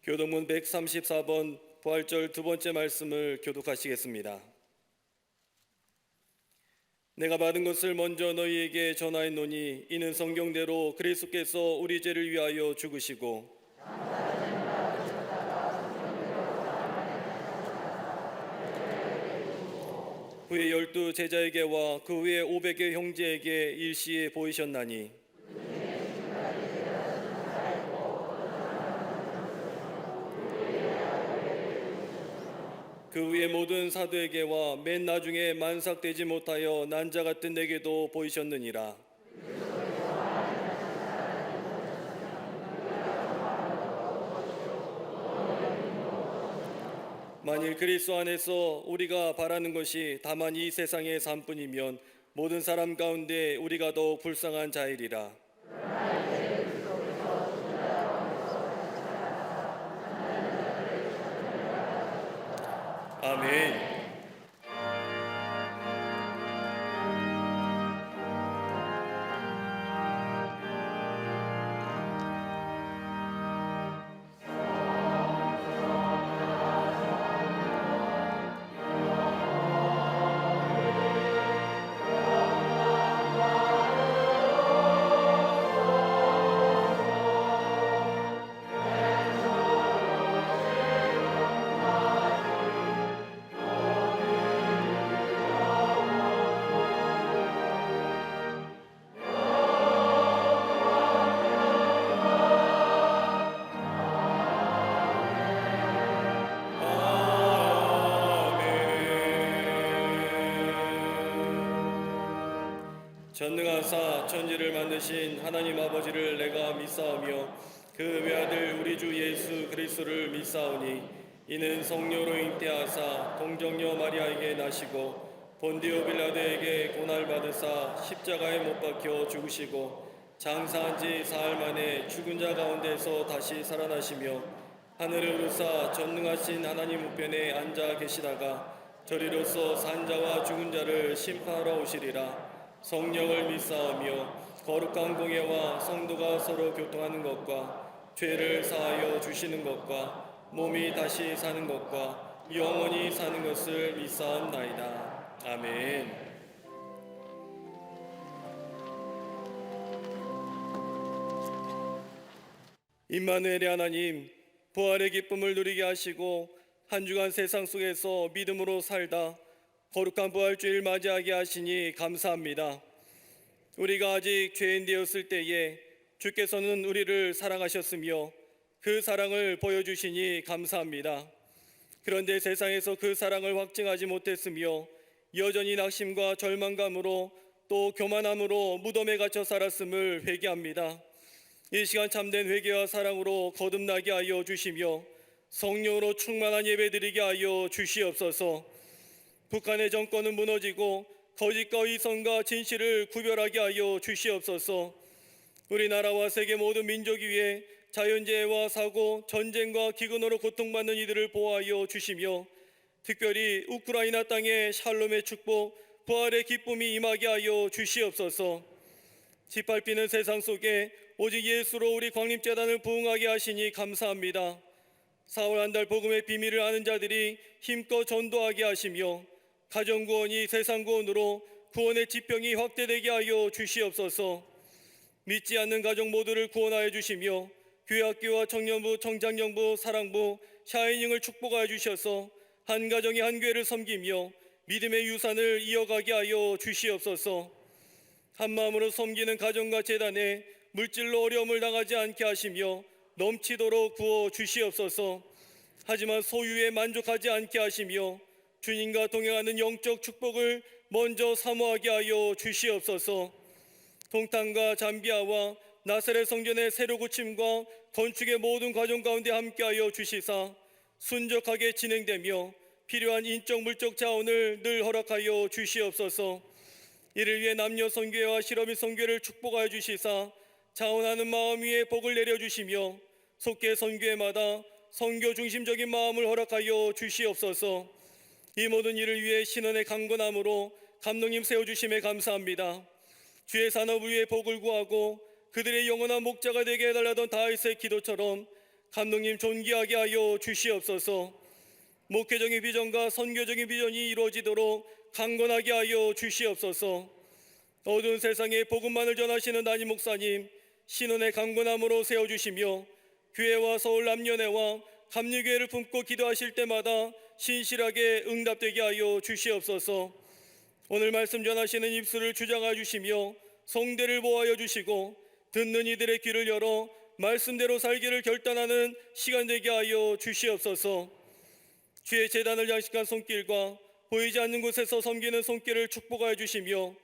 교동문 134번 부활절 두 번째 말씀을 교독하시겠습니다. 내가 받은 것을 먼저 너희에게 전하였노니 이는 성경대로 그리스도께서 우리 죄를 위하여 죽으시고 후에 12 제자에게와 그 후에 500의 형제에게 일시에 보이셨나니 그 후에 모든 사도에게와 맨 나중에 만삭되지 못하여 난자 같은 내게도 보이셨느니라. 만일 그리스도 안에서 우리가 바라는 것이 다만 이 세상의 삶뿐이면 모든 사람 가운데 우리가 더욱 불쌍한 자이리라. 아멘. 전능하사 천지를 만드신 하나님 아버지를 내가 믿사오며 그 외아들 우리 주 예수 그리스도를 믿사오니 이는 성령으로 잉태하사 동정녀 마리아에게 나시고 본디오 빌라도에게 고날 받으사 십자가에 못 박혀 죽으시고 장사한 지 사흘 만에 죽은 자 가운데서 다시 살아나시며 하늘을 오르사 전능하신 하나님 우편에 앉아 계시다가 저리로서 산자와 죽은 자를 심판하러 오시리라. 성령을 믿사오며 거룩한 공예와 성도가 서로 교통하는 것과 죄를 사하여 주시는 것과 몸이 다시 사는 것과 영원히 사는 것을 믿사옵나이다. 아멘. 임마누엘의 하나님, 부활의 기쁨을 누리게 하시고 한 주간 세상 속에서 믿음으로 살다 거룩한 부활주일 맞이하게 하시니 감사합니다. 우리가 아직 죄인 되었을 때에 주께서는 우리를 사랑하셨으며 그 사랑을 보여주시니 감사합니다. 그런데 세상에서 그 사랑을 확증하지 못했으며 여전히 낙심과 절망감으로 또 교만함으로 무덤에 갇혀 살았음을 회개합니다. 이 시간 참된 회개와 사랑으로 거듭나게 하여 주시며 성령으로 충만한 예배드리게 하여 주시옵소서. 북한의 정권은 무너지고 거짓과 이성과 진실을 구별하게 하여 주시옵소서. 우리나라와 세계 모든 민족 위에 자연재해와 사고, 전쟁과 기근으로 고통받는 이들을 보호하여 주시며 특별히 우크라이나 땅에 샬롬의 축복, 부활의 기쁨이 임하게 하여 주시옵소서. 짓밟히는 세상 속에 오직 예수로 우리 광림재단을 부흥하게 하시니 감사합니다. 4월 한 달 복음의 비밀을 아는 자들이 힘껏 전도하게 하시며 가정구원이 세상구원으로 구원의 지평이 확대되게 하여 주시옵소서. 믿지 않는 가정 모두를 구원하여 주시며 교회학교와 청년부, 청장년부, 사랑부, 샤이닝을 축복하여 주셔서 한 가정이 한 교회를 섬기며 믿음의 유산을 이어가게 하여 주시옵소서. 한 마음으로 섬기는 가정과 재단에 물질로 어려움을 당하지 않게 하시며 넘치도록 부어 주시옵소서. 하지만 소유에 만족하지 않게 하시며 주님과 동행하는 영적 축복을 먼저 사모하게 하여 주시옵소서. 동탄과 잠비아와 나사렛 성전의 새로 고침과 건축의 모든 과정 가운데 함께하여 주시사 순적하게 진행되며 필요한 인적 물적 자원을 늘 허락하여 주시옵소서. 이를 위해 남녀 선교회와 실업인 선교회를 축복하여 주시사 자원하는 마음 위에 복을 내려주시며 속계 선교회마다 선교 중심적인 마음을 허락하여 주시옵소서. 이 모든 일을 위해 신원의 강건함으로 감독님 세워주심에 감사합니다. 주의 산업 위에 복을 구하고 그들의 영원한 목자가 되게 해달라던 다윗의 기도처럼 감독님 존귀하게 하여 주시옵소서. 목회적인 비전과 선교적인 비전이 이루어지도록 강건하게 하여 주시옵소서. 어두운 세상에 복음만을 전하시는 담임 목사님 신원의 강건함으로 세워주시며 교회와 서울 남녀네와 감리교회를 품고 기도하실 때마다 신실하게 응답되게 하여 주시옵소서. 오늘 말씀 전하시는 입술을 주장하여 주시며 성대를 보호하여 주시고 듣는 이들의 귀를 열어 말씀대로 살기를 결단하는 시간 되게 하여 주시옵소서. 주의 제단을 장식한 손길과 보이지 않는 곳에서 섬기는 손길을 축복하여 주시며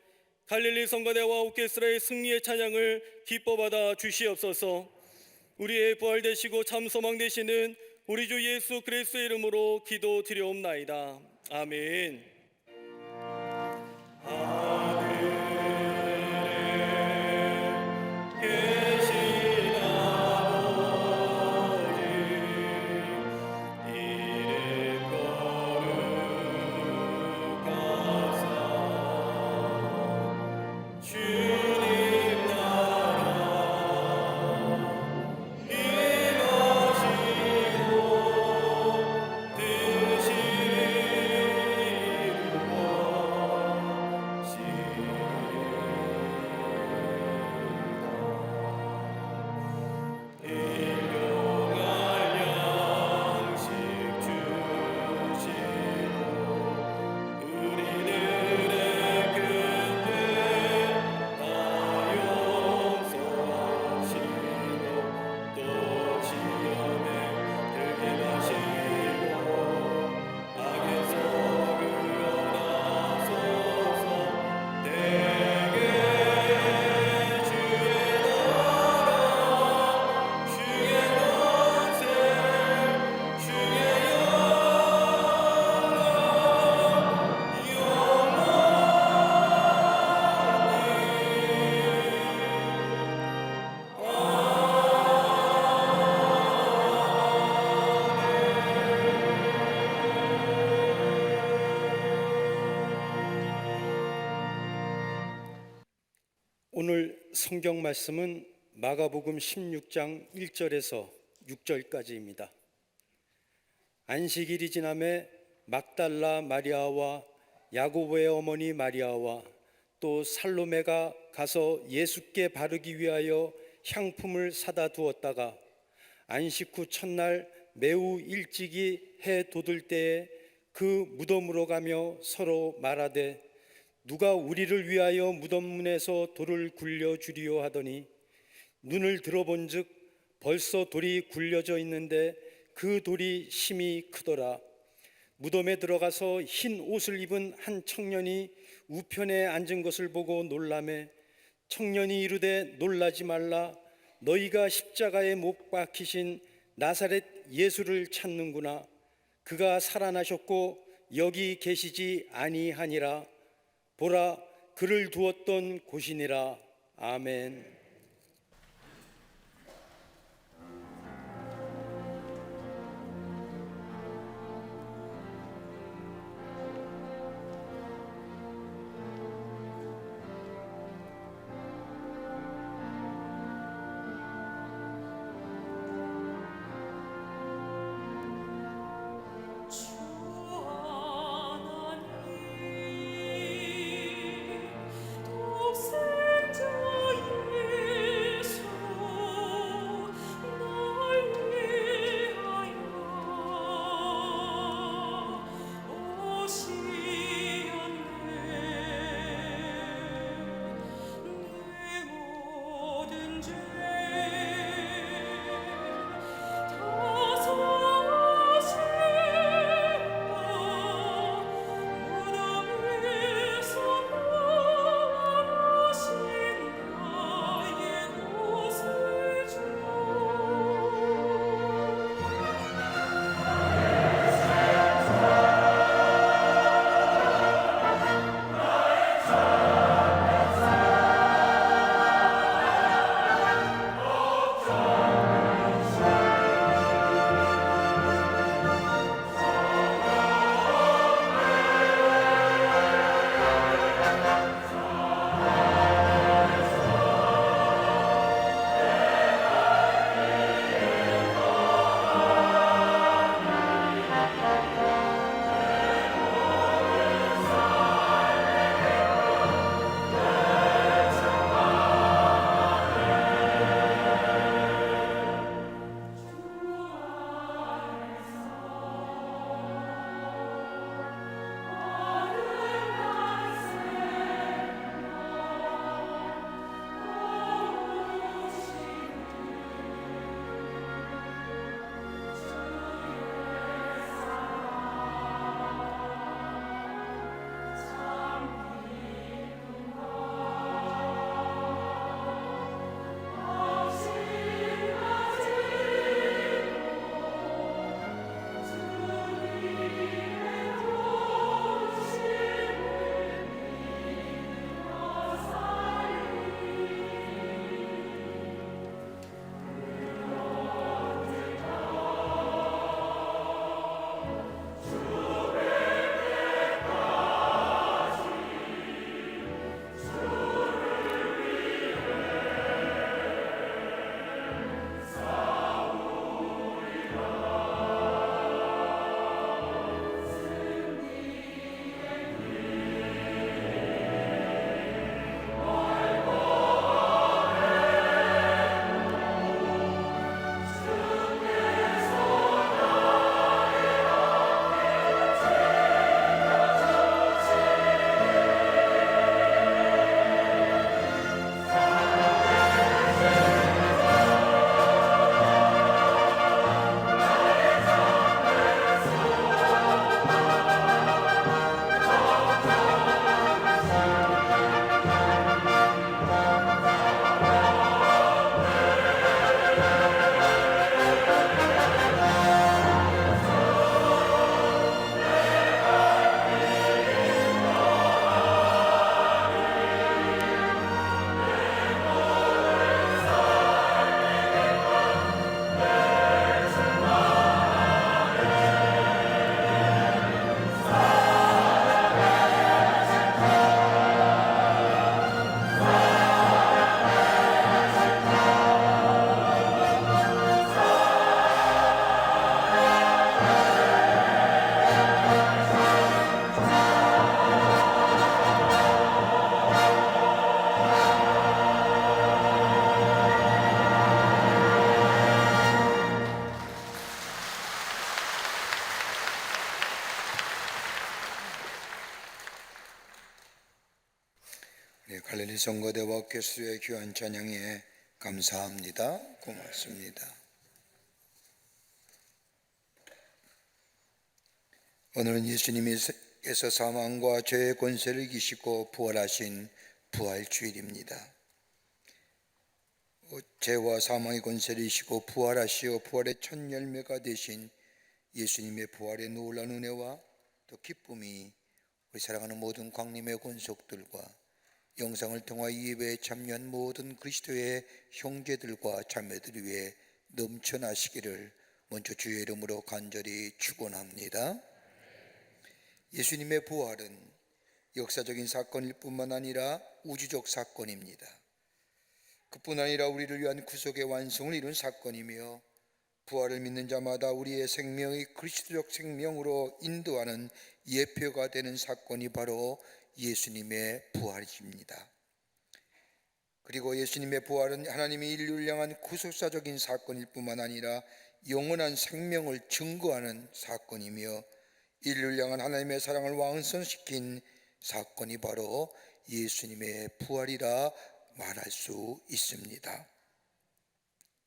갈릴리 성가대와 오케스트라의 승리의 찬양을 기뻐받아 주시옵소서. 우리의 부활되시고 참 소망 되시는 우리 주 예수 그리스도의 이름으로 기도드리옵나이다. 아멘. 오늘 성경 말씀은 마가복음 16장 1절에서 6절까지입니다. 안식일이 지남에 막달라 마리아와 야고보의 어머니 마리아와 또 살로메가 가서 예수께 바르기 위하여 향품을 사다 두었다가 안식 후 첫날 매우 일찍이 해 돋을 때에 그 무덤으로 가며 서로 말하되 누가 우리를 위하여 무덤 문에서 돌을 굴려 주리요 하더니 눈을 들어본즉 벌써 돌이 굴려져 있는데 그 돌이 심히 크더라. 무덤에 들어가서 흰 옷을 입은 한 청년이 우편에 앉은 것을 보고 놀라매 청년이 이르되 놀라지 말라. 너희가 십자가에 못 박히신 나사렛 예수를 찾는구나. 그가 살아나셨고 여기 계시지 아니하니라. 보라, 그를 두었던 곳이니라. 아멘. 할렐루야. 성거대와 개수의 귀한 찬양에 감사합니다. 고맙습니다. 오늘은 예수님께서 사망과 죄의 권세를 이기시고 부활하신 부활주일입니다. 죄와 사망의 권세를 이기시고 부활하시어 부활의 첫 열매가 되신 예수님의 부활의 놀라운 은혜와 또 기쁨이 우리 사랑하는 모든 광림의 권속들과 영상을 통하여 이 예배에 참여한 모든 그리스도의 형제들과 자매들 위해 넘쳐나시기를 먼저 주의 이름으로 간절히 축원합니다. 예수님의 부활은 역사적인 사건일 뿐만 아니라 우주적 사건입니다. 그뿐 아니라 우리를 위한 구속의 완성을 이룬 사건이며 부활을 믿는 자마다 우리의 생명이 그리스도적 생명으로 인도하는 예표가 되는 사건이 바로 예수님의 부활이십니다. 그리고 예수님의 부활은 하나님이 인류를 향한 구속사적인 사건일 뿐만 아니라 영원한 생명을 증거하는 사건이며 인류를 향한 하나님의 사랑을 완성시킨 사건이 바로 예수님의 부활이라 말할 수 있습니다.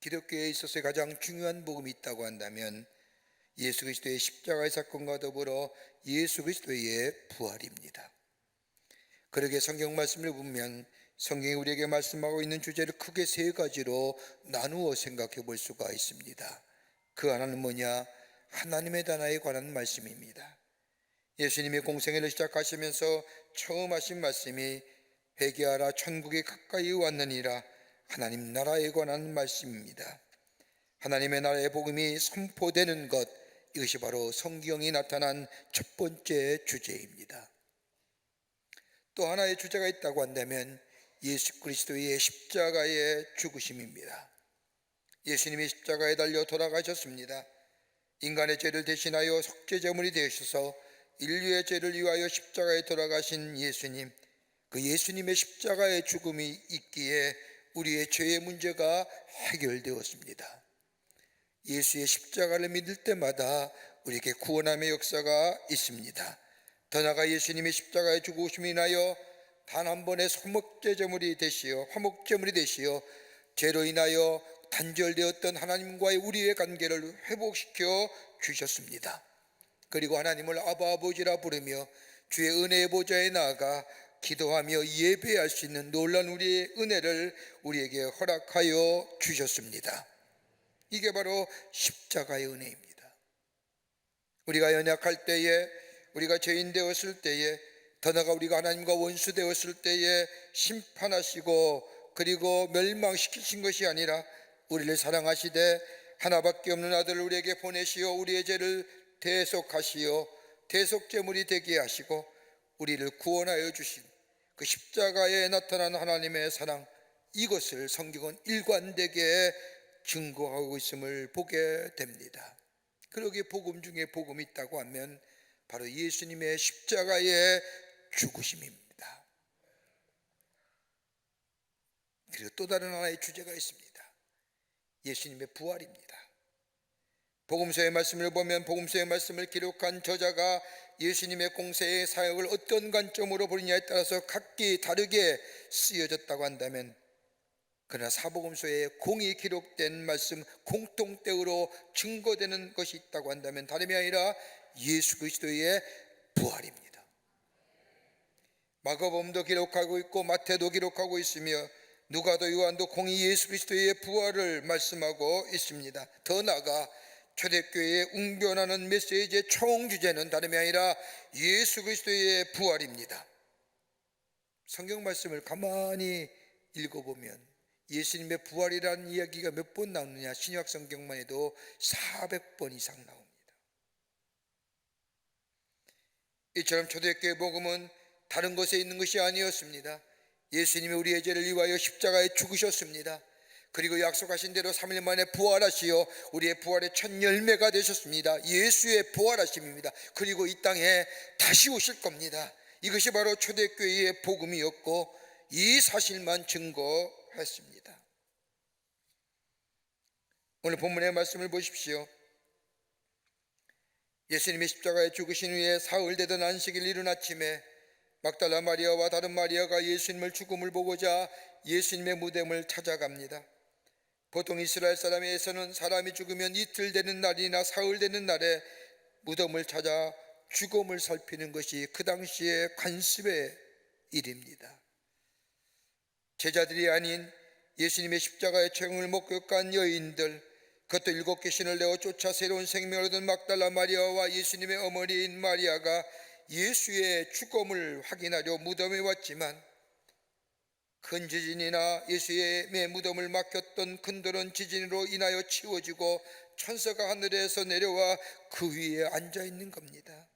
기독교에 있어서 가장 중요한 복음이 있다고 한다면 예수 그리스도의 십자가의 사건과 더불어 예수 그리스도의 부활입니다. 그러게 성경 말씀을 보면 성경이 우리에게 말씀하고 있는 주제를 크게 세 가지로 나누어 생각해 볼 수가 있습니다. 그 하나는 뭐냐? 하나님의 나라에 관한 말씀입니다. 예수님이 공생애를 시작하시면서 처음 하신 말씀이 회개하라 천국이 가까이 왔느니라, 하나님 나라에 관한 말씀입니다. 하나님의 나라의 복음이 선포되는 것, 이것이 바로 성경이 나타난 첫 번째 주제입니다. 또 하나의 주제가 있다고 한다면 예수 그리스도의 십자가의 죽으심입니다. 예수님이 십자가에 달려 돌아가셨습니다. 인간의 죄를 대신하여 속죄제물이 되셔서 인류의 죄를 위하여 십자가에 돌아가신 예수님, 그 예수님의 십자가의 죽음이 있기에 우리의 죄의 문제가 해결되었습니다. 예수의 십자가를 믿을 때마다 우리에게 구원함의 역사가 있습니다. 더 나아가 예수님의 십자가의 죽으심이 인하여 단 한 번의 화목제물이 되시어 죄로 인하여 단절되었던 하나님과의 우리의 관계를 회복시켜 주셨습니다. 그리고 하나님을 아바 아버지라 부르며 주의 은혜의 보좌에 나아가 기도하며 예배할 수 있는 놀라운 우리의 은혜를 우리에게 허락하여 주셨습니다. 이게 바로 십자가의 은혜입니다. 우리가 연약할 때에, 우리가 죄인 되었을 때에, 더 나아가 우리가 하나님과 원수 되었을 때에 심판하시고 그리고 멸망시키신 것이 아니라 우리를 사랑하시되 하나밖에 없는 아들을 우리에게 보내시어 우리의 죄를 대속하시어 대속제물이 되게 하시고 우리를 구원하여 주신 그 십자가에 나타난 하나님의 사랑, 이것을 성경은 일관되게 증거하고 있음을 보게 됩니다. 그러기에 복음 중에 복음이 있다고 하면 바로 예수님의 십자가의 죽으심입니다. 그리고 또 다른 하나의 주제가 있습니다. 예수님의 부활입니다. 복음서의 말씀을 보면 복음서의 말씀을 기록한 저자가 예수님의 공생의 사역을 어떤 관점으로 보느냐에 따라서 각기 다르게 쓰여졌다고 한다면, 그러나 사복음서에 공이 기록된 말씀, 공통되어로 증거되는 것이 있다고 한다면 다름이 아니라 예수 그리스도의 부활입니다. 마가복음도 기록하고 있고 마태도 기록하고 있으며 누가도 요한도 공이 예수 그리스도의 부활을 말씀하고 있습니다. 더 나아가 초대교회의 웅변하는 메시지의 총주제는 다름이 아니라 예수 그리스도의 부활입니다. 성경 말씀을 가만히 읽어보면 예수님의 부활이라는 이야기가 몇 번 나오느냐, 신약 성경만 해도 400번 이상 나옵니다. 이처럼 초대교회 복음은 다른 것에 있는 것이 아니었습니다. 예수님이 우리의 죄를 위하여 십자가에 죽으셨습니다. 그리고 약속하신 대로 3일 만에 부활하시어 우리의 부활의 첫 열매가 되셨습니다. 예수의 부활하심입니다. 그리고 이 땅에 다시 오실 겁니다. 이것이 바로 초대교회의 복음이었고 이 사실만 증거했습니다. 오늘 본문의 말씀을 보십시오. 예수님이 십자가에 죽으신 후에 사흘 되던 안식일 이른 아침에 막달라 마리아와 다른 마리아가 예수님을 죽음을 보고자 예수님의 무덤을 찾아갑니다. 보통 이스라엘 사람에서는 사람이 죽으면 이틀 되는 날이나 사흘 되는 날에 무덤을 찾아 죽음을 살피는 것이 그 당시의 관습의 일입니다. 제자들이 아닌 예수님의 십자가의 최후를 목격한 여인들, 그것도 7개 신을 내어 쫓아 새로운 생명을 얻은 막달라 마리아와 예수님의 어머니인 마리아가 예수의 죽음을 확인하려 무덤에 왔지만 큰 지진이나 예수의 무덤을 막혔던 큰돌은 지진으로 인하여 치워지고 천사가 하늘에서 내려와 그 위에 앉아 있는 겁니다.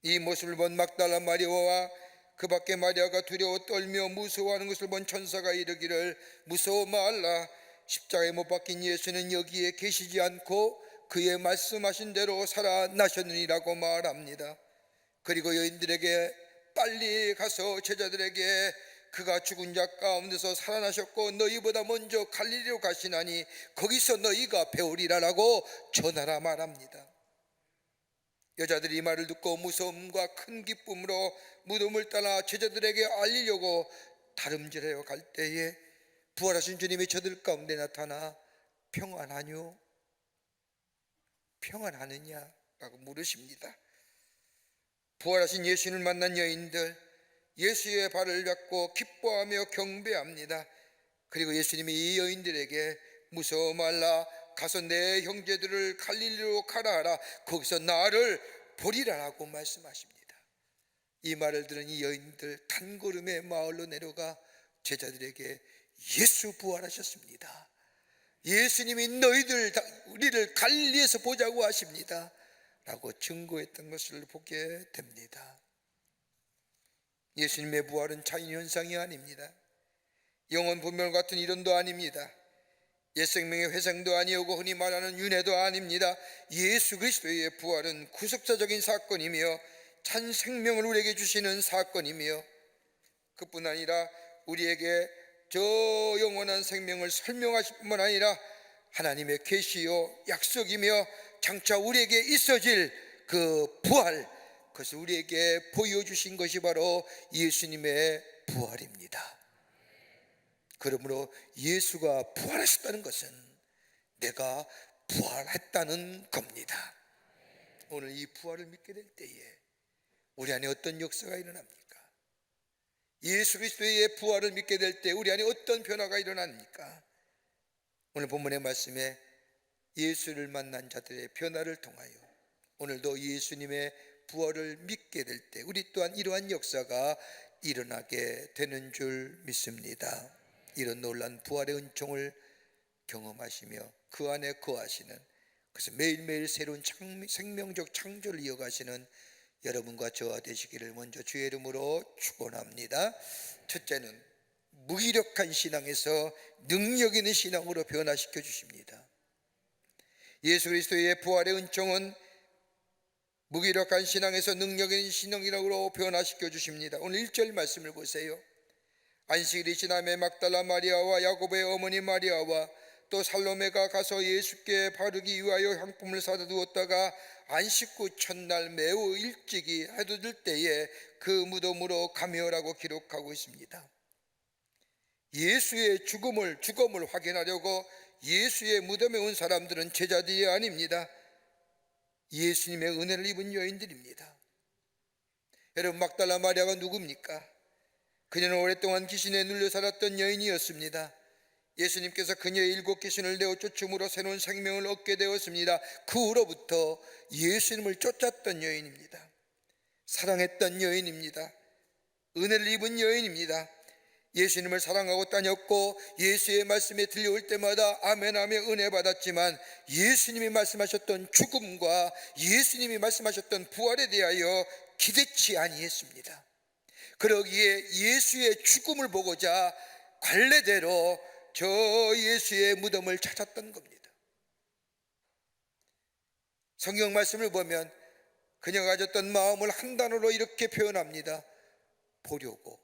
이 모습을 본 막달라 마리아와 그 밖에 마리아가 두려워 떨며 무서워하는 것을 본 천사가 이르기를 무서워 말라, 십자가에 못 박힌 예수는 여기에 계시지 않고 그의 말씀하신 대로 살아나셨느니라고 말합니다. 그리고 여인들에게 빨리 가서 제자들에게 그가 죽은 자 가운데서 살아나셨고 너희보다 먼저 갈릴리로 가시나니 거기서 너희가 배우리라라고 전하라 말합니다. 여자들이 이 말을 듣고 무서움과 큰 기쁨으로 무덤을 떠나 제자들에게 알리려고 다름질하여 갈 때에 부활하신 주님이 저들 가운데 나타나 평안하뇨? 평안하느냐? 라고 물으십니다. 부활하신 예수를 만난 여인들, 예수의 발을 잡고 기뻐하며 경배합니다. 그리고 예수님이 이 여인들에게 무서워 말라, 가서 내 형제들을 갈릴리로 가라 하라, 거기서 나를 보리라라고 말씀하십니다. 이 말을 들은 이 여인들 단걸음에 마을로 내려가 제자들에게 예수 부활하셨습니다, 예수님이 우리를 갈릴리에서 보자고 하십니다 라고 증거했던 것을 보게 됩니다. 예수님의 부활은 자연현상이 아닙니다. 영원 분별 같은 이론도 아닙니다. 옛 생명의 회생도 아니오고 흔히 말하는 윤회도 아닙니다. 예수 그리스도의 부활은 구속사적인 사건이며 참 생명을 우리에게 주시는 사건이며 그뿐 아니라 우리에게 저 영원한 생명을 설명하실 뿐만 아니라 하나님의 계시요 약속이며 장차 우리에게 있어질 그 부활, 그것을 우리에게 보여주신 것이 바로 예수님의 부활입니다. 그러므로 예수가 부활하셨다는 것은 내가 부활했다는 겁니다. 오늘 이 부활을 믿게 될 때에 우리 안에 어떤 역사가 일어납니까? 예수 그리스도의 부활을 믿게 될 때 우리 안에 어떤 변화가 일어납니까? 오늘 본문의 말씀에 예수를 만난 자들의 변화를 통하여 오늘도 예수님의 부활을 믿게 될 때 우리 또한 이러한 역사가 일어나게 되는 줄 믿습니다. 이런 놀라운 부활의 은총을 경험하시며 그 안에 거하시는, 그래서 매일매일 새로운 생명적 창조를 이어가시는 여러분과 저와 되시기를 먼저 주의 이름으로 축원합니다. 첫째는 무기력한 신앙에서 능력 있는 신앙으로 변화시켜 주십니다. 예수 그리스도의 부활의 은총은 무기력한 신앙에서 능력 있는 신앙이라고 변화시켜 주십니다. 오늘 1절 말씀을 보세요. 안식일이 지남에 막달라 마리아와 야고보의 어머니 마리아와 또 살로메가 가서 예수께 바르기 위하여 향품을 사다 두었다가 안식 후 첫날 매우 일찍이 해도 들 때에 그 무덤으로 가며라고 기록하고 있습니다. 예수의 죽음을 확인하려고 예수의 무덤에 온 사람들은 제자들이 아닙니다. 예수님의 은혜를 입은 여인들입니다. 여러분, 막달라 마리아가 누굽니까? 그녀는 오랫동안 귀신에 눌려 살았던 여인이었습니다. 예수님께서 그녀의 7귀신을 내어 쫓음으로 새로운 생명을 얻게 되었습니다. 그 후로부터 예수님을 쫓았던 여인입니다. 사랑했던 여인입니다. 은혜를 입은 여인입니다. 예수님을 사랑하고 다녔고 예수의 말씀에 들려올 때마다 아멘하며 은혜 받았지만 예수님이 말씀하셨던 죽음과 예수님이 말씀하셨던 부활에 대하여 기대치 아니했습니다. 그러기에 예수의 죽음을 보고자 관례대로 저 예수의 무덤을 찾았던 겁니다. 성경 말씀을 보면 그녀가 가졌던 마음을 한 단어로 이렇게 표현합니다. 보려고.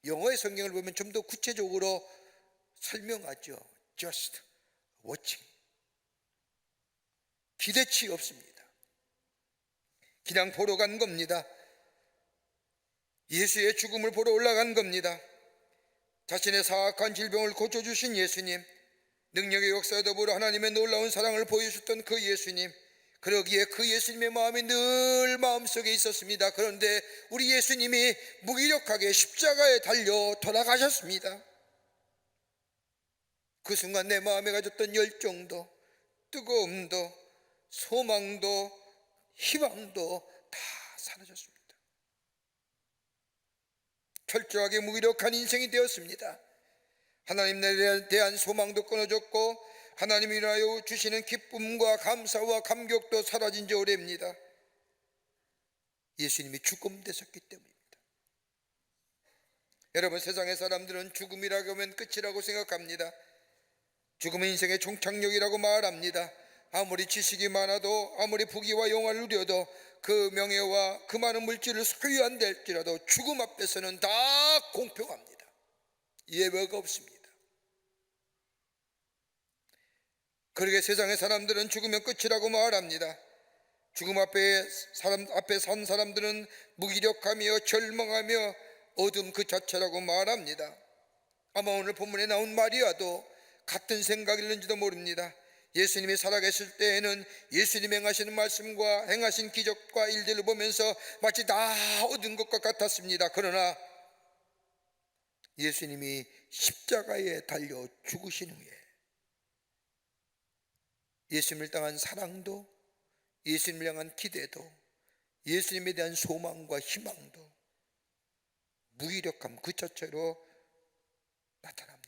영어의 성경을 보면 좀 더 구체적으로 설명하죠. Just watching. 기대치 없습니다. 그냥 보러 간 겁니다. 예수의 죽음을 보러 올라간 겁니다. 자신의 사악한 질병을 고쳐주신 예수님, 능력의 역사에 더불어 하나님의 놀라운 사랑을 보여주셨던 그 예수님, 그러기에 그 예수님의 마음이 늘 마음속에 있었습니다. 그런데 우리 예수님이 무기력하게 십자가에 달려 돌아가셨습니다. 그 순간 내 마음에 가졌던 열정도, 뜨거움도, 소망도, 희망도 다 사라졌습니다. 철저하게 무기력한 인생이 되었습니다. 하나님에 대한 소망도 끊어졌고 하나님이 인하여 주시는 기쁨과 감사와 감격도 사라진 지 오래입니다. 예수님이 죽음되셨기 때문입니다. 여러분, 세상의 사람들은 죽음이라고 하면 끝이라고 생각합니다. 죽음은 인생의 종착역이라고 말합니다. 아무리 지식이 많아도, 아무리 부귀와 영화를 누려도, 그 명예와 그 많은 물질을 소유한다 할지라도 죽음 앞에서는 다 공평합니다. 예외가 없습니다. 그러게 세상의 사람들은 죽으면 끝이라고 말합니다. 죽음 앞에 선 사람들은 무기력하며 절망하며 어둠 그 자체라고 말합니다. 아마 오늘 본문에 나온 마리아도 같은 생각일는지도 모릅니다. 예수님이 살아계실 때에는 예수님이 행하시는 말씀과 행하신 기적과 일들을 보면서 마치 다 얻은 것과 같았습니다. 그러나 예수님이 십자가에 달려 죽으신 후에 예수님을 향한 사랑도, 예수님을 향한 기대도, 예수님에 대한 소망과 희망도 무기력함 그 자체로 나타납니다.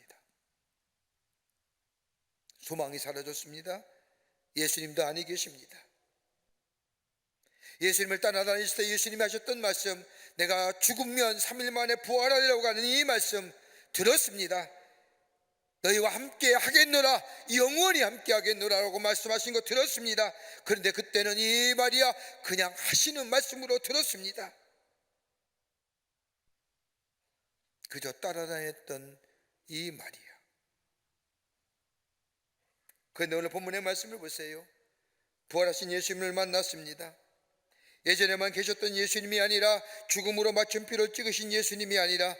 소망이 사라졌습니다. 예수님도 아니 계십니다. 예수님을 따라다니실 때 예수님이 하셨던 말씀, 내가 죽으면 3일 만에 부활하리라고 하는 이 말씀 들었습니다. 너희와 함께 하겠노라, 영원히 함께 하겠노라라고 말씀하신 거 들었습니다. 그런데 그때는 이 마리아 그냥 하시는 말씀으로 들었습니다. 그저 따라다녔던 이 마리아. 그런데 오늘 본문의 말씀을 보세요. 부활하신 예수님을 만났습니다. 예전에만 계셨던 예수님이 아니라, 죽음으로 마침표를 찍으신 예수님이 아니라,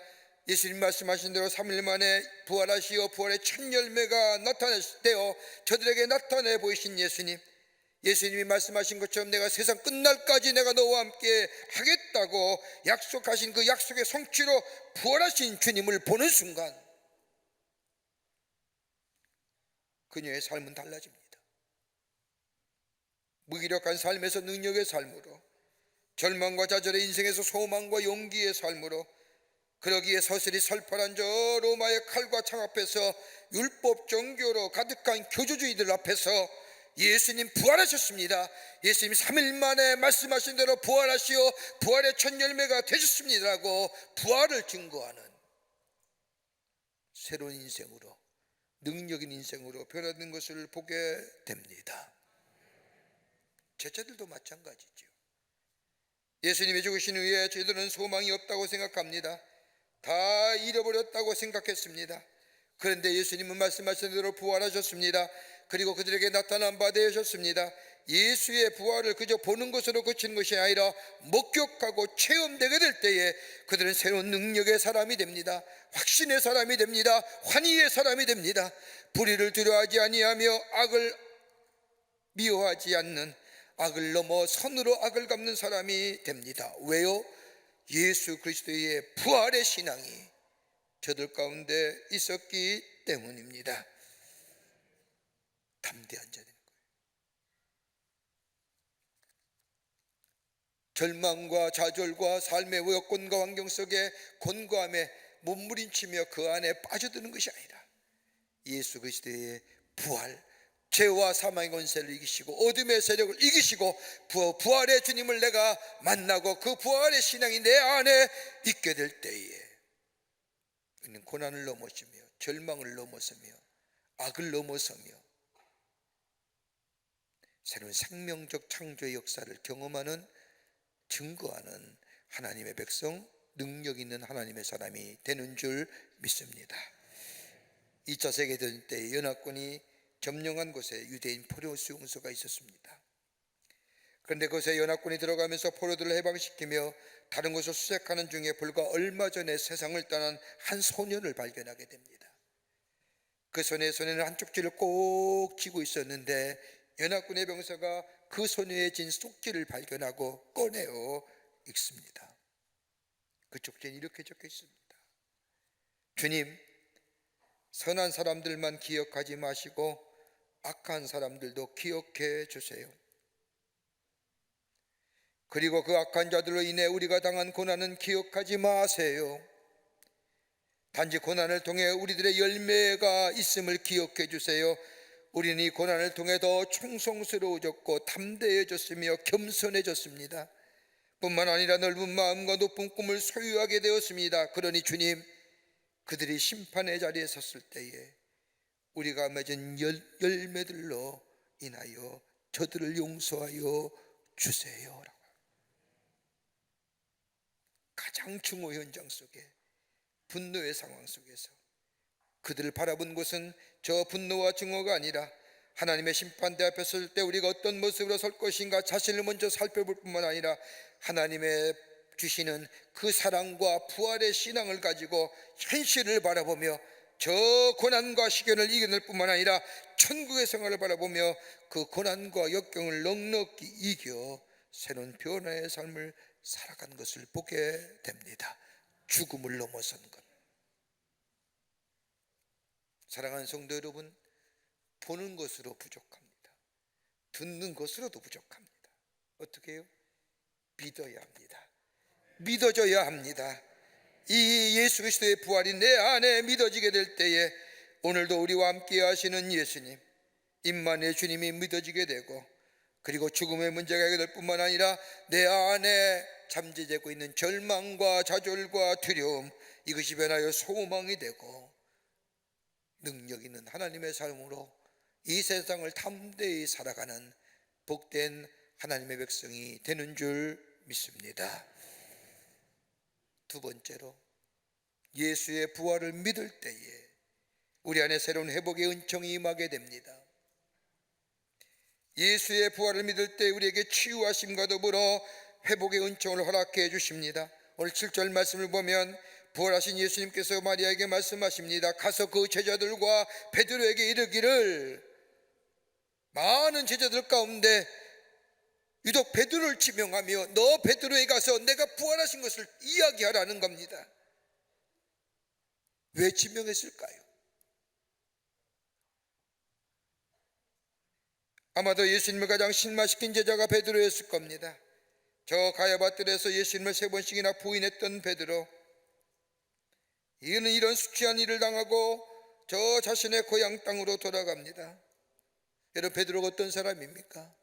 예수님 말씀하신 대로 3일 만에 부활하시어 부활의 첫 열매가 나타내어 저들에게 나타내 보이신 예수님, 예수님이 말씀하신 것처럼 내가 세상 끝날까지 내가 너와 함께 하겠다고 약속하신 그 약속의 성취로 부활하신 주님을 보는 순간 그녀의 삶은 달라집니다. 무기력한 삶에서 능력의 삶으로, 절망과 좌절의 인생에서 소망과 용기의 삶으로, 그러기에 서슬이 설파란 저 로마의 칼과 창 앞에서 율법 종교로 가득한 교조주의들 앞에서 예수님 부활하셨습니다. 예수님이 3일 만에 말씀하신 대로 부활하시어 부활의 첫 열매가 되셨습니다라고 부활을 증거하는 새로운 인생으로, 능력인 인생으로 변화된 것을 보게 됩니다. 제자들도 마찬가지죠. 예수님이 죽으신 후에 저희들은 소망이 없다고 생각합니다. 다 잃어버렸다고 생각했습니다. 그런데 예수님은 말씀하신 대로 부활하셨습니다. 그리고 그들에게 나타난 바 되셨습니다. 예수의 부활을 그저 보는 것으로 그치는 것이 아니라 목격하고 체험되게 될 때에 그들은 새로운 능력의 사람이 됩니다. 확신의 사람이 됩니다. 환희의 사람이 됩니다. 불의를 두려워하지 아니하며 악을 미워하지 않는, 악을 넘어 선으로 악을 갚는 사람이 됩니다. 왜요? 예수 그리스도의 부활의 신앙이 저들 가운데 있었기 때문입니다. 담대한 자 되는 거예요. 절망과 좌절과 삶의 여건과 환경 속에 곤고함에 몸부림치며 그 안에 빠져드는 것이 아니라 예수 그리스도의 부활, 죄와 사망의 권세를 이기시고 어둠의 세력을 이기시고 부활의 주님을 내가 만나고 그 부활의 신앙이 내 안에 있게 될 때에 우리는 고난을 넘어서며 절망을 넘어서며 악을 넘어서며 새로운 생명적 창조의 역사를 경험하는, 증거하는 하나님의 백성, 능력 있는 하나님의 사람이 되는 줄 믿습니다. 2차 세계대전 때 연합군이 점령한 곳에 유대인 포로 수용소가 있었습니다. 그런데 그것에 연합군이 들어가면서 포로들을 해방시키며 다른 곳을 수색하는 중에 불과 얼마 전에 세상을 떠난 한 소년을 발견하게 됩니다. 그 손에 소년은 한쪽 쥐를 꼭 쥐고 있었는데 연합군의 병사가 그 소녀의 진 쪽지를 발견하고 꺼내어 읽습니다. 그 쪽지는 이렇게 적혀 있습니다. 주님, 선한 사람들만 기억하지 마시고 악한 사람들도 기억해 주세요. 그리고 그 악한 자들로 인해 우리가 당한 고난은 기억하지 마세요. 단지 고난을 통해 우리들의 열매가 있음을 기억해 주세요. 우리는 이 고난을 통해 더 충성스러워졌고 담대해졌으며 겸손해졌습니다. 뿐만 아니라 넓은 마음과 높은 꿈을 소유하게 되었습니다. 그러니 주님, 그들이 심판의 자리에 섰을 때에 우리가 맺은 열매들로 인하여 저들을 용서하여 주세요. 가장 중호 현장 속에, 분노의 상황 속에서 그들을 바라본 것은 저 분노와 증오가 아니라 하나님의 심판대 앞에 설 때 우리가 어떤 모습으로 설 것인가 자신을 먼저 살펴볼 뿐만 아니라 하나님의 주시는 그 사랑과 부활의 신앙을 가지고 현실을 바라보며 저 고난과 시련을 이겨낼 뿐만 아니라 천국의 생활을 바라보며 그 고난과 역경을 넉넉히 이겨 새로운 변화의 삶을 살아간 것을 보게 됩니다. 죽음을 넘어선 것. 사랑하는 성도 여러분, 보는 것으로 부족합니다. 듣는 것으로도 부족합니다. 어떻게 해요? 믿어야 합니다. 믿어져야 합니다. 이 예수 그리스도의 부활이 내 안에 믿어지게 될 때에 오늘도 우리와 함께 하시는 예수님, 임마누엘 주님이 믿어지게 되고, 그리고 죽음의 문제가 해결될 뿐만 아니라 내 안에 잠재되고 있는 절망과 좌절과 두려움, 이것이 변하여 소망이 되고 능력 있는 하나님의 삶으로 이 세상을 담대히 살아가는 복된 하나님의 백성이 되는 줄 믿습니다. 두 번째로, 예수의 부활을 믿을 때에 우리 안에 새로운 회복의 은총이 임하게 됩니다. 예수의 부활을 믿을 때 우리에게 치유하심과 더불어 회복의 은총을 허락해 주십니다. 오늘 7절 말씀을 보면 부활하신 예수님께서 마리아에게 말씀하십니다. 가서 그 제자들과 베드로에게 이르기를, 많은 제자들 가운데 유독 베드로를 지명하며 너 베드로에 가서 내가 부활하신 것을 이야기하라는 겁니다. 왜 지명했을까요? 아마도 예수님을 가장 신마시킨 제자가 베드로였을 겁니다. 저 가야바뜰에서 예수님을 3번씩이나 부인했던 베드로, 이는 이런 수치한 일을 당하고 저 자신의 고향 땅으로 돌아갑니다. 여러분, 베드로가 어떤 사람입니까?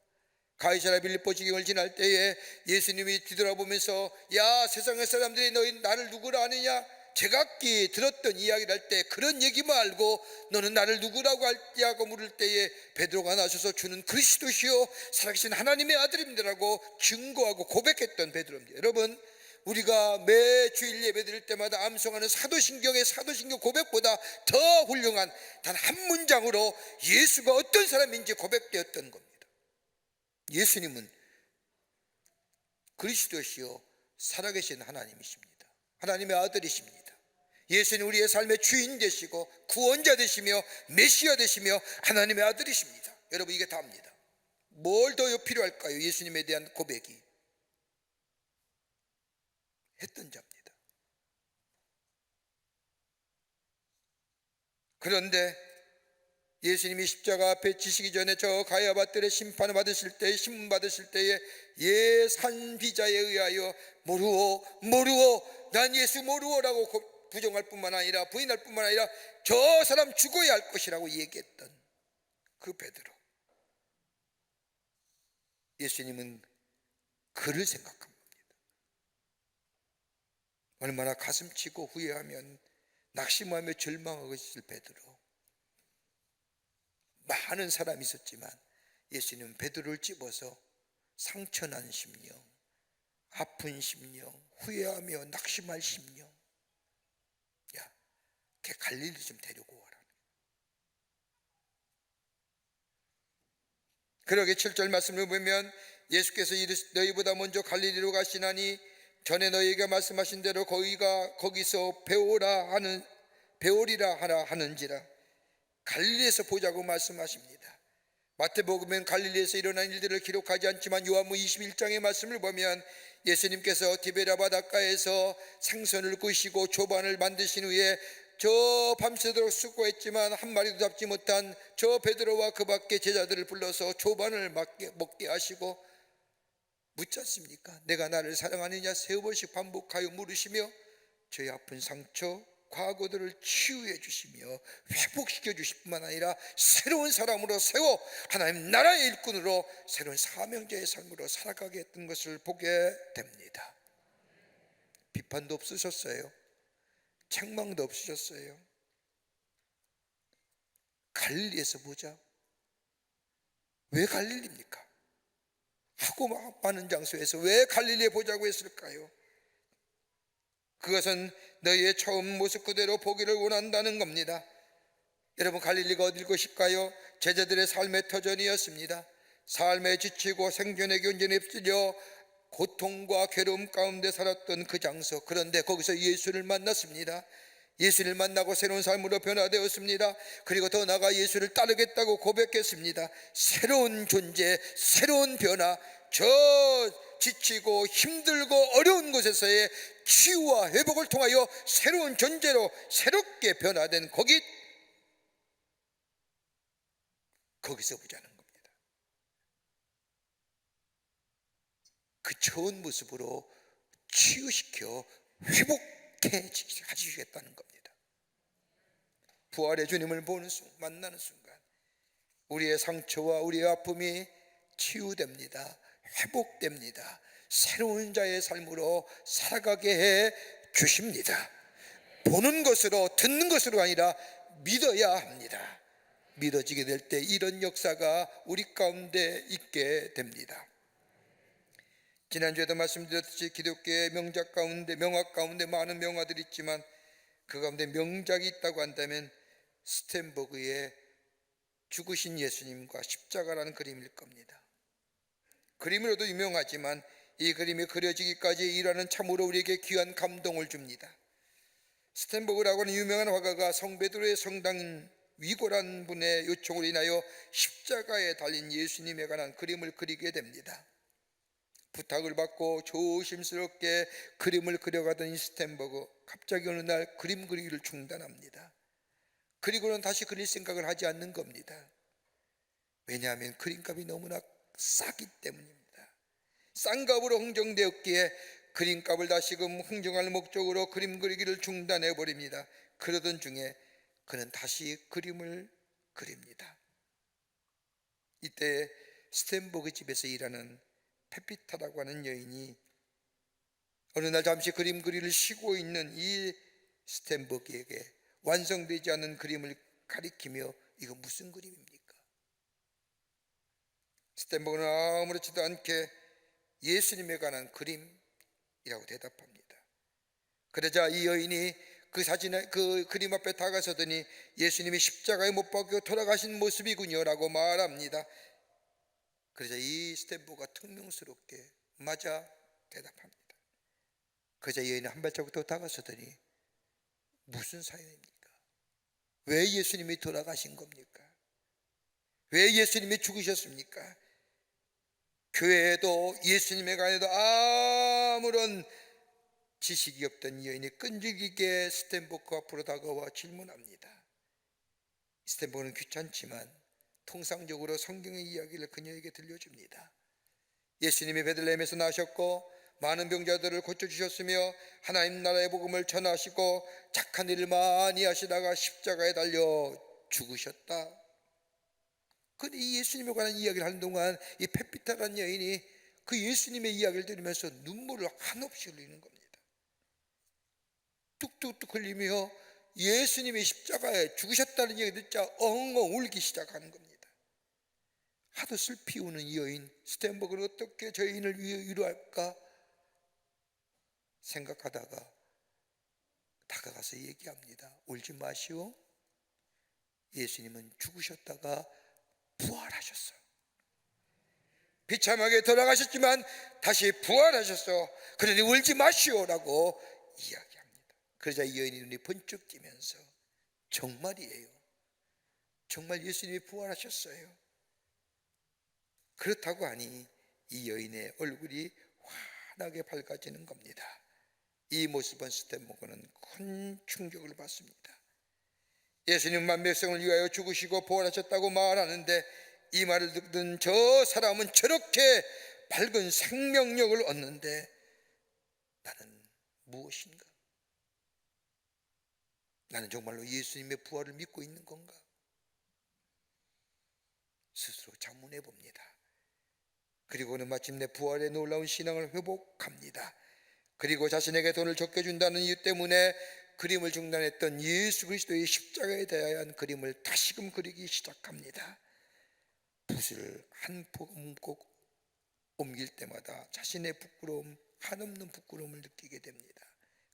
가이사랴 빌립보 지경을 지날 때에 예수님이 뒤돌아보면서, 야, 세상의 사람들이 너희 나를 누구라 아느냐? 제각기 들었던 이야기를 할 때 그런 얘기 말고 너는 나를 누구라고 할냐고 물을 때에 베드로가 나서서 주는 그리스도시요 살아계신 하나님의 아들입니다라고 증거하고 고백했던 베드로입니다. 여러분, 우리가 매 주일 예배 드릴 때마다 암송하는 사도신경의 사도신경 고백보다 더 훌륭한 단 한 문장으로 예수가 어떤 사람인지 고백되었던 겁니다. 예수님은 그리스도시요 살아계신 하나님이십니다. 하나님의 아들이십니다. 예수는 우리의 삶의 주인 되시고 구원자 되시며 메시아 되시며 하나님의 아들이십니다. 여러분, 이게 다입니다. 뭘 더 필요할까요? 예수님에 대한 고백이 했던 자입니다. 그런데 예수님이 십자가 앞에 지시기 전에 저 가야바뜰의 심판을 받으실 때, 신문 받으실 때에 예산비자에 의하여 모르오 난 예수 모르오라고 부정할 뿐만 아니라 부인할 뿐만 아니라 저 사람 죽어야 할 것이라고 얘기했던 그 베드로, 예수님은 그를 생각합니다. 얼마나 가슴치고 후회하면 낙심하며 절망하고 있을 베드로. 많은 사람이 있었지만 예수님은 베드로를 집어서 상처난 심령, 아픈 심령, 후회하며 낙심할 심령, 야, 걔 갈릴리 좀 데리고 와라. 그러게 7절 말씀을 보면 예수께서 이르시되 너희보다 먼저 갈릴리로 가시나니 전에 너희에게 말씀하신 대로 거기서 배우리라 하라 하는지라. 갈릴리에서 보자고 말씀하십니다. 마태복음엔 갈릴리에서 일어난 일들을 기록하지 않지만 요한복음 21장의 말씀을 보면 예수님께서 디베랴 바닷가에서 생선을 구시고 조반을 만드신 후에 저 밤새도록 수고했지만 한 마리도 잡지 못한 저 베드로와 그 밖에 제자들을 불러서 조반을 먹게 하시고 묻지 않습니까? 내가 나를 사랑하느냐 세 번씩 반복하여 물으시며 저희 아픈 상처 과거들을 치유해 주시며 회복시켜 주실 뿐만 아니라 새로운 사람으로 세워 하나님 나라의 일꾼으로 새로운 사명자의 삶으로 살아가게 했던 것을 보게 됩니다. 비판도 없으셨어요. 책망도 없으셨어요. 갈릴리에서 보자. 왜 갈릴리입니까? 하고 많은 장소에서 왜 갈릴리에 보자고 했을까요? 그것은 너희의 처음 모습 그대로 보기를 원한다는 겁니다. 여러분, 갈릴리가 어딜 것일까요? 제자들의 삶의 터전이었습니다. 삶에 지치고 생존의 견전에 휩쓸려 고통과 괴로움 가운데 살았던 그 장소. 그런데 거기서 예수를 만났습니다. 예수를 만나고 새로운 삶으로 변화되었습니다. 그리고 더 나아가 예수를 따르겠다고 고백했습니다. 새로운 존재, 새로운 변화, 저 지치고 힘들고 어려운 곳에서의 치유와 회복을 통하여 새로운 존재로 새롭게 변화된 거기서 보자는 겁니다. 그 좋은 모습으로 치유시켜 회복해 주시겠다는 겁니다. 부활의 주님을 만나는 순간 우리의 상처와 우리의 아픔이 치유됩니다. 회복됩니다. 새로운 자의 삶으로 살아가게 해 주십니다. 보는 것으로 듣는 것으로 아니라 믿어야 합니다. 믿어지게 될 때 이런 역사가 우리 가운데 있게 됩니다. 지난주에도 말씀드렸듯이 기독교의 명작 가운데 명화 가운데 많은 명화들이 있지만 그 가운데 명작이 있다고 한다면 스텐버그의 죽으신 예수님과 십자가라는 그림일 겁니다. 그림으로도 유명하지만 이 그림이 그려지기까지 일하는 참으로 우리에게 귀한 감동을 줍니다. 스텐버그라고 하는 유명한 화가가 성베드로의 성당 위고란 분의 요청으로 인하여 십자가에 달린 예수님에 관한 그림을 그리게 됩니다. 부탁을 받고 조심스럽게 그림을 그려가던 이 스텐버그, 갑자기 어느 날 그림 그리기를 중단합니다. 그리고는 다시 그릴 생각을 하지 않는 겁니다. 왜냐하면 그림값이 너무나 싸기 때문입니다. 싼 값으로 흥정되었기에 그림값을 다시금 흥정할 목적으로 그림 그리기를 중단해 버립니다. 그러던 중에 그는 다시 그림을 그립니다. 이때 스텐버그 집에서 일하는 페피타라고 하는 여인이 어느 날 잠시 그림 그리를 쉬고 있는 이 스텐버그에게 완성되지 않은 그림을 가리키며 이거 무슨 그림입니까? 스텐버그는 아무렇지도 않게 예수님에 관한 그림이라고 대답합니다. 그러자 이 여인이 그 그림 앞에 다가서더니 예수님이 십자가에 못 박혀 돌아가신 모습이군요 라고 말합니다. 그러자 이 스텐버그가 퉁명스럽게 맞아 대답합니다. 그러자 이 여인이 한 발자국 더 다가서더니 무슨 사연입니까? 왜 예수님이 돌아가신 겁니까? 왜 예수님이 죽으셨습니까? 교회에도 예수님에 관해도 아무런 지식이 없던 이 여인이 끈질기게 스텐버그 앞으로 다가와 질문합니다. 스텐버그는 귀찮지만 통상적으로 성경의 이야기를 그녀에게 들려줍니다. 예수님이 베들레헴에서 나셨고 많은 병자들을 고쳐주셨으며 하나님 나라의 복음을 전하시고 착한 일을 많이 하시다가 십자가에 달려 죽으셨다. 그런데 이 예수님에 관한 이야기를 하는 동안 이 페피타라는 여인이 그 예수님의 이야기를 들으면서 눈물을 한없이 흘리는 겁니다. 뚝뚝뚝 흘리며 예수님이 십자가에 죽으셨다는 얘기 듣자 엉엉 울기 시작하는 겁니다. 하도 슬피 우는 이 여인, 스텐버그는 어떻게 저 여인을 위로할까 생각하다가 다가가서 얘기합니다. 울지 마시오. 예수님은 죽으셨다가 부활하셨어요. 비참하게 돌아가셨지만 다시 부활하셨어. 그러니 울지 마시오라고 이야기합니다. 그러자 이 여인이 눈이 번쩍 뜨면서 정말이에요. 정말 예수님이 부활하셨어요. 그렇다고 하니 이 여인의 얼굴이 환하게 밝아지는 겁니다. 이 모습은 스테반고는 큰 충격을 받습니다. 예수님 만 백성을 위하여 죽으시고 부활하셨다고 말하는데 이 말을 듣는 저 사람은 저렇게 밝은 생명력을 얻는데 나는 무엇인가? 나는 정말로 예수님의 부활을 믿고 있는 건가? 스스로 자문해 봅니다. 그리고는 마침내 부활의 놀라운 신앙을 회복합니다. 그리고 자신에게 돈을 적게 준다는 이유 때문에 그림을 중단했던 예수 그리스도의 십자가에 대한 그림을 다시금 그리기 시작합니다. 붓을 한 꼭 옮길 때마다 자신의 부끄러움, 한없는 부끄러움을 느끼게 됩니다.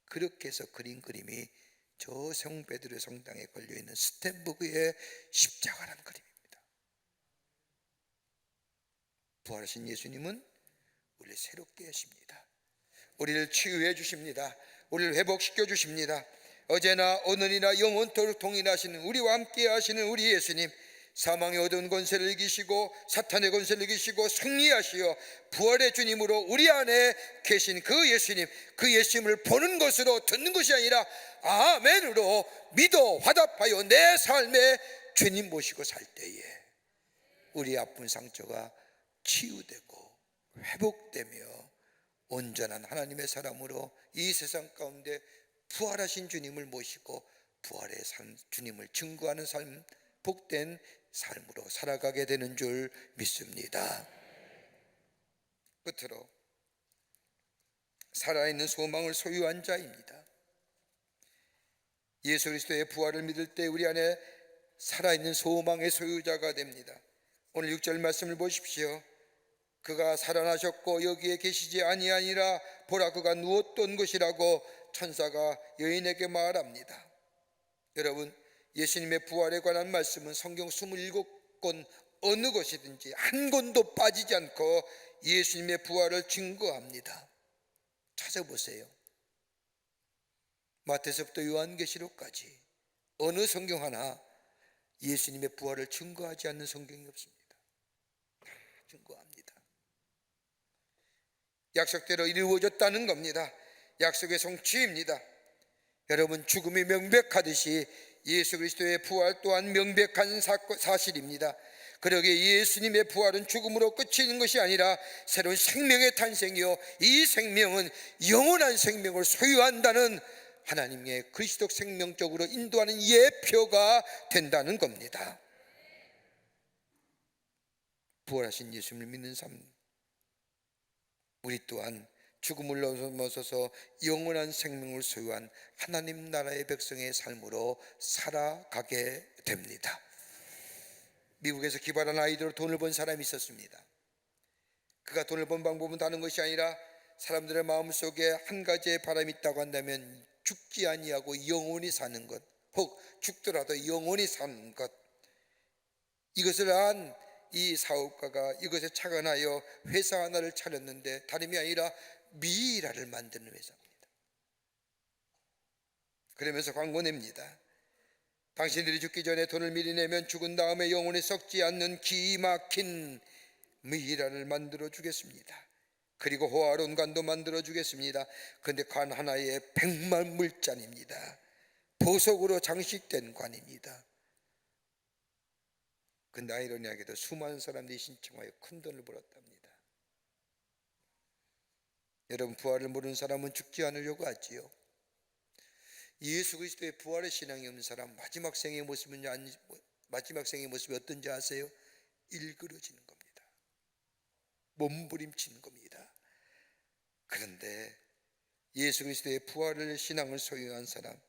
그렇게 해서 그린 그림이 저 성 베드로 성당에 걸려있는 스텐버그의 십자가라는 그림입니다. 부활하신 예수님은 우리를 새롭게 하십니다. 우리를 치유해 주십니다. 우리를 회복시켜 주십니다. 어제나 오늘이나 영원토록 동일하시는 우리와 함께 하시는 우리 예수님, 사망의 어두운 권세를 이기시고 사탄의 권세를 이기시고 승리하시어 부활의 주님으로 우리 안에 계신 그 예수님, 그 예수님을 보는 것으로 듣는 것이 아니라 아멘으로 믿어 화답하여 내 삶에 주님 모시고 살 때에 우리 아픈 상처가 치유되고 회복되며 온전한 하나님의 사람으로 이 세상 가운데 부활하신 주님을 모시고 부활의 삶, 주님을 증거하는 삶, 복된 삶으로 살아가게 되는 줄 믿습니다. 끝으로 살아있는 소망을 소유한 자입니다. 예수 그리스도의 부활을 믿을 때 우리 안에 살아있는 소망의 소유자가 됩니다. 오늘 6절 말씀을 보십시오. 그가 살아나셨고 여기에 계시지 아니하니라. 보라, 그가 누웠던 곳이라고 천사가 여인에게 말합니다. 여러분, 예수님의 부활에 관한 말씀은 성경 27권 어느 곳이든지 한 권도 빠지지 않고 예수님의 부활을 증거합니다. 찾아보세요. 마태서부터 요한계시록까지 어느 성경 하나 예수님의 부활을 증거하지 않는 성경이 없습니다. 다 증거합니다. 약속대로 이루어졌다는 겁니다. 약속의 성취입니다. 여러분, 죽음이 명백하듯이 예수 그리스도의 부활 또한 명백한 사실입니다. 그러기에 예수님의 부활은 죽음으로 끝이는 것이 아니라 새로운 생명의 탄생이요, 이 생명은 영원한 생명을 소유한다는 하나님의 그리스도 생명적으로 인도하는 예표가 된다는 겁니다. 부활하신 예수님을 믿는 삶, 우리 또한 죽음을 넘어서서 영원한 생명을 소유한 하나님 나라의 백성의 삶으로 살아가게 됩니다. 미국에서 기발한 아이디어로 돈을 번 사람이 있었습니다. 그가 돈을 번 방법은 다른 것이 아니라 사람들의 마음속에 한 가지의 바람이 있다고 한다면 죽지 아니하고 영원히 사는 것, 혹 죽더라도 영원히 사는 것. 이것을 한 이 사업가가 이것에 착안하여 회사 하나를 차렸는데 다름이 아니라 미이라를 만드는 회사입니다. 그러면서 광고 냅니다. 당신들이 죽기 전에 돈을 미리 내면 죽은 다음에 영원히 썩지 않는 기막힌 미이라를 만들어 주겠습니다. 그리고 호화로운 관도 만들어 주겠습니다. 그런데 관 하나에 100만 물잔입니다. 보석으로 장식된 관입니다. 근데 아이러니하게도 수많은 사람들이 신청하여 큰 돈을 벌었답니다. 여러분, 부활을 모르는 사람은 죽지 않으려고 하지요. 예수 그리스도의 부활의 신앙이 없는 사람 마지막 생의 모습이 어떤지 아세요? 일그러지는 겁니다. 몸부림치는 겁니다. 그런데 예수 그리스도의 부활을 신앙을 소유한 사람,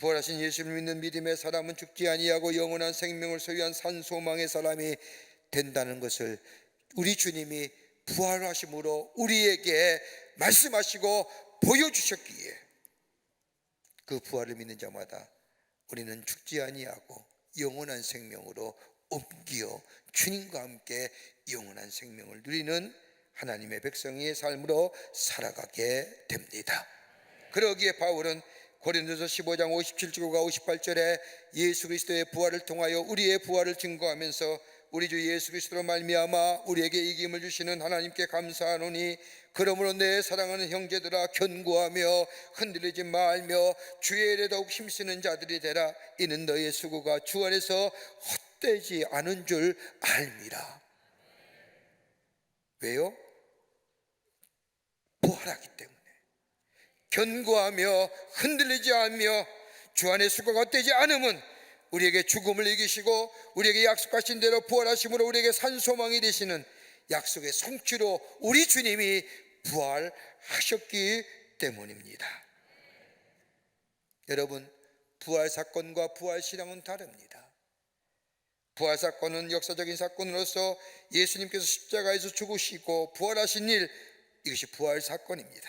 부활하신 예수를 믿는 믿음의 사람은 죽지 아니하고 영원한 생명을 소유한 산 소망의 사람이 된다는 것을 우리 주님이 부활하심으로 우리에게 말씀하시고 보여주셨기에 그 부활을 믿는 자마다 우리는 죽지 아니하고 영원한 생명으로 옮겨 주님과 함께 영원한 생명을 누리는 하나님의 백성의 삶으로 살아가게 됩니다. 그러기에 바울은 고린도서 15장 57절과 58절에 예수 그리스도의 부활을 통하여 우리의 부활을 증거하면서 우리 주 예수 그리스도로 말미암아 우리에게 이김을 주시는 하나님께 감사하노니 그러므로 내 사랑하는 형제들아 견고하며 흔들리지 말며 주의 일에 더욱 힘쓰는 자들이 되라. 이는 너의 수고가 주 안에서 헛되지 않은 줄 알미라. 왜요? 부활하기 때문에. 견고하며 흔들리지 않으며 주 안에 수고가 헛되지 않음은 우리에게 죽음을 이기시고 우리에게 약속하신 대로 부활하심으로 우리에게 산소망이 되시는 약속의 성취로 우리 주님이 부활하셨기 때문입니다. 여러분, 부활 사건과 부활 신앙은 다릅니다. 부활 사건은 역사적인 사건으로서 예수님께서 십자가에서 죽으시고 부활하신 일, 이것이 부활 사건입니다.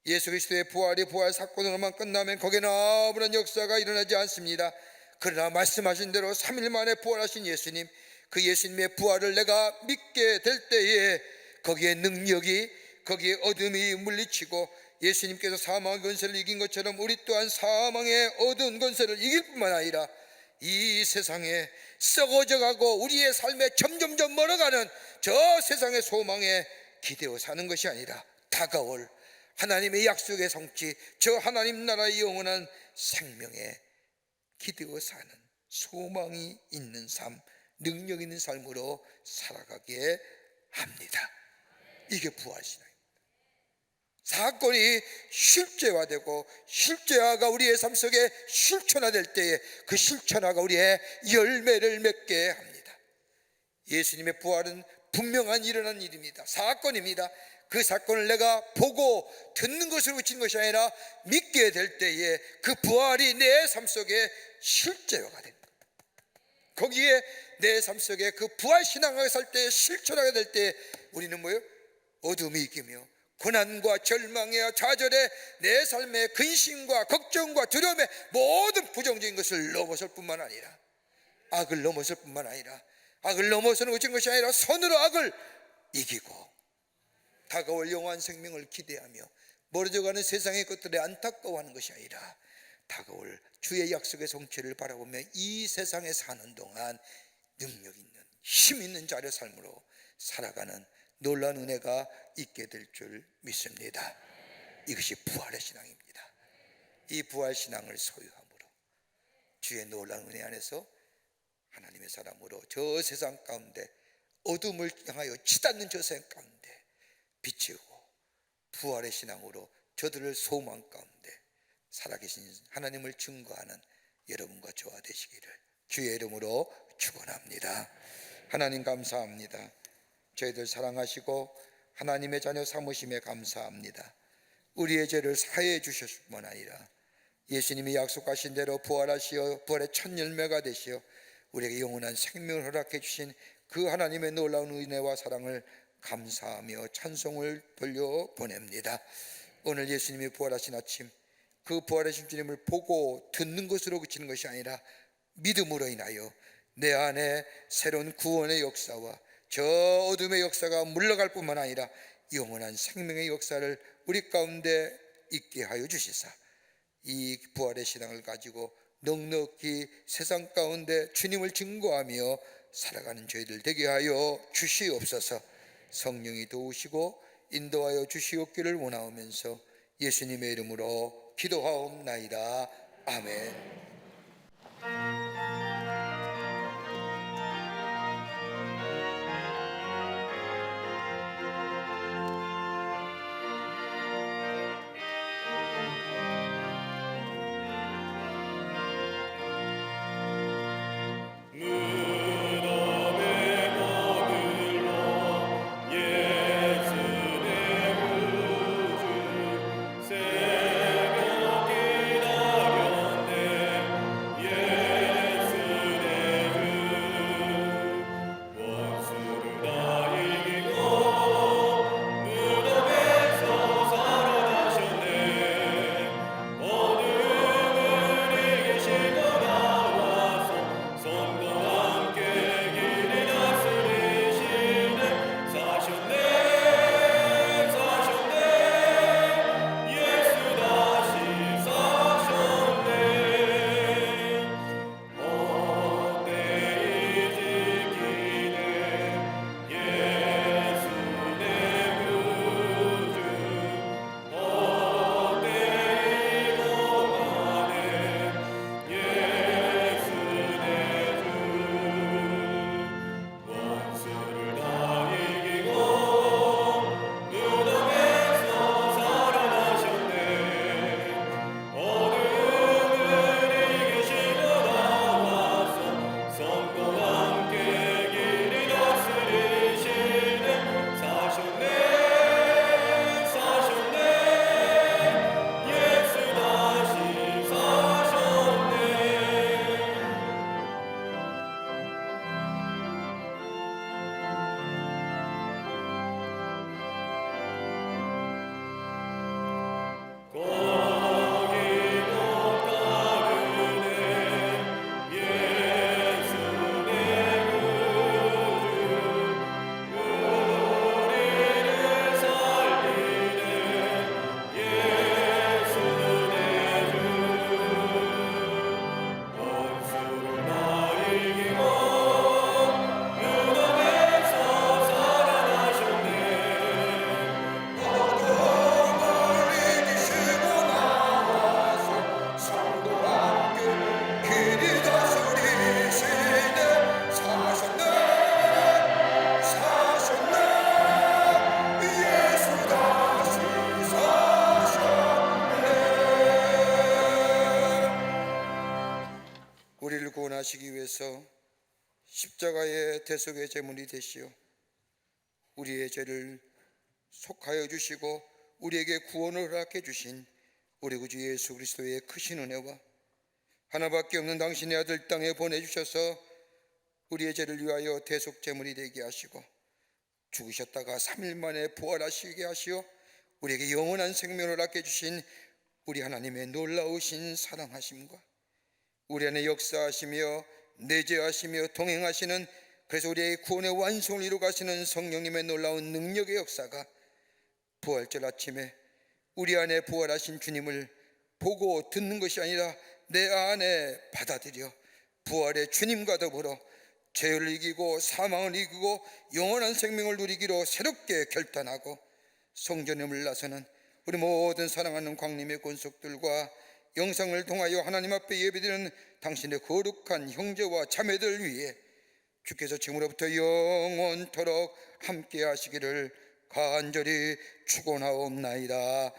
예수 그리스도의 부활이 부활 사건으로만 끝나면 거기에 아무런 역사가 일어나지 않습니다. 그러나 말씀하신 대로 3일 만에 부활하신 예수님, 그 예수님의 부활을 내가 믿게 될 때에 거기에 능력이, 거기에 어둠이 물리치고 예수님께서 사망의 권세를 이긴 것처럼 우리 또한 사망의 어두운 권세를 이길 뿐만 아니라 이 세상에 썩어져가고 우리의 삶에 점점점 멀어가는 저 세상의 소망에 기대어 사는 것이 아니라 다가올 하나님의 약속의 성취, 저 하나님 나라의 영원한 생명에 기대어 사는 소망이 있는 삶, 능력 있는 삶으로 살아가게 합니다. 이게 부활신앙입니다. 사건이 실제화되고 실제화가 우리의 삶 속에 실천화될 때에 그 실천화가 우리의 열매를 맺게 합니다. 예수님의 부활은 분명한 일어난 일입니다. 사건입니다. 그 사건을 내가 보고 듣는 것으로 그치는 것이 아니라 믿게 될 때에 그 부활이 내 삶 속에 실제화가 됩니다. 거기에 내 삶 속에 그 부활 신앙을 살 때 실천하게 될 때 우리는 뭐예요? 어둠이 이기며 고난과 절망에 좌절에 내 삶의 근심과 걱정과 두려움에 모든 부정적인 것을 넘어설 뿐만 아니라 악을 넘어설 뿐만 아니라 악을 넘어서는 것이 아니라 선으로 악을 이기고 다가올 영원한 생명을 기대하며 멀어져가는 세상의 것들에 안타까워하는 것이 아니라 다가올 주의 약속의 성취를 바라보며 이 세상에 사는 동안 능력 있는 힘 있는 자의 삶으로 살아가는 놀라운 은혜가 있게 될 줄 믿습니다. 이것이 부활의 신앙입니다. 이 부활 신앙을 소유함으로 주의 놀라운 은혜 안에서 하나님의 사람으로 저 세상 가운데 어둠을 향하여 치닫는 저 세상 가운데 비치고 부활의 신앙으로 저들을 소망 가운데 살아계신 하나님을 증거하는 여러분과 저와 되시기를 주의 이름으로 축원합니다. 하나님 감사합니다. 저희들 사랑하시고 하나님의 자녀 삼으심에 감사합니다. 우리의 죄를 사해해 주셨을 뿐만 아니라 예수님이 약속하신 대로 부활하시어 부활의 첫 열매가 되시어 우리에게 영원한 생명을 허락해 주신 그 하나님의 놀라운 은혜와 사랑을 감사하며 찬송을 돌려보냅니다. 오늘 예수님이 부활하신 아침, 그 부활하신 주님을 보고 듣는 것으로 그치는 것이 아니라 믿음으로 인하여 내 안에 새로운 구원의 역사와 저 어둠의 역사가 물러갈 뿐만 아니라 영원한 생명의 역사를 우리 가운데 있게 하여 주시사 이 부활의 신앙을 가지고 넉넉히 세상 가운데 주님을 증거하며 살아가는 저희들 되게 하여 주시옵소서. 성령이 도우시고 인도하여 주시옵기를 원하오면서 예수님의 이름으로 기도하옵나이다. 아멘. 새벽 기다렸네 십자가의 대속의 제물이 되시어 우리의 죄를 속하여 주시고 우리에게 구원을 허락해 주신 우리 구주 예수 그리스도의 크신 은혜와 하나밖에 없는 당신의 아들 땅에 보내주셔서 우리의 죄를 위하여 대속 제물이 되게 하시고 죽으셨다가 3일 만에 부활하시게 하시어 우리에게 영원한 생명을 허락해 주신 우리 하나님의 놀라우신 사랑하심과 우리 안에 역사하시며 내재하시며 동행하시는, 그래서 우리의 구원의 완성을 이루어 가시는 성령님의 놀라운 능력의 역사가 부활절 아침에 우리 안에 부활하신 주님을 보고 듣는 것이 아니라 내 안에 받아들여 부활의 주님과 더불어 죄를 이기고 사망을 이기고 영원한 생명을 누리기로 새롭게 결단하고 성전을 나서는 우리 모든 사랑하는 광림의 권속들과 영상을 통하여 하나님 앞에 예배드리는 당신의 거룩한 형제와 자매들 위해 주께서 지금으로부터 영원토록 함께 하시기를 간절히 축원하옵나이다.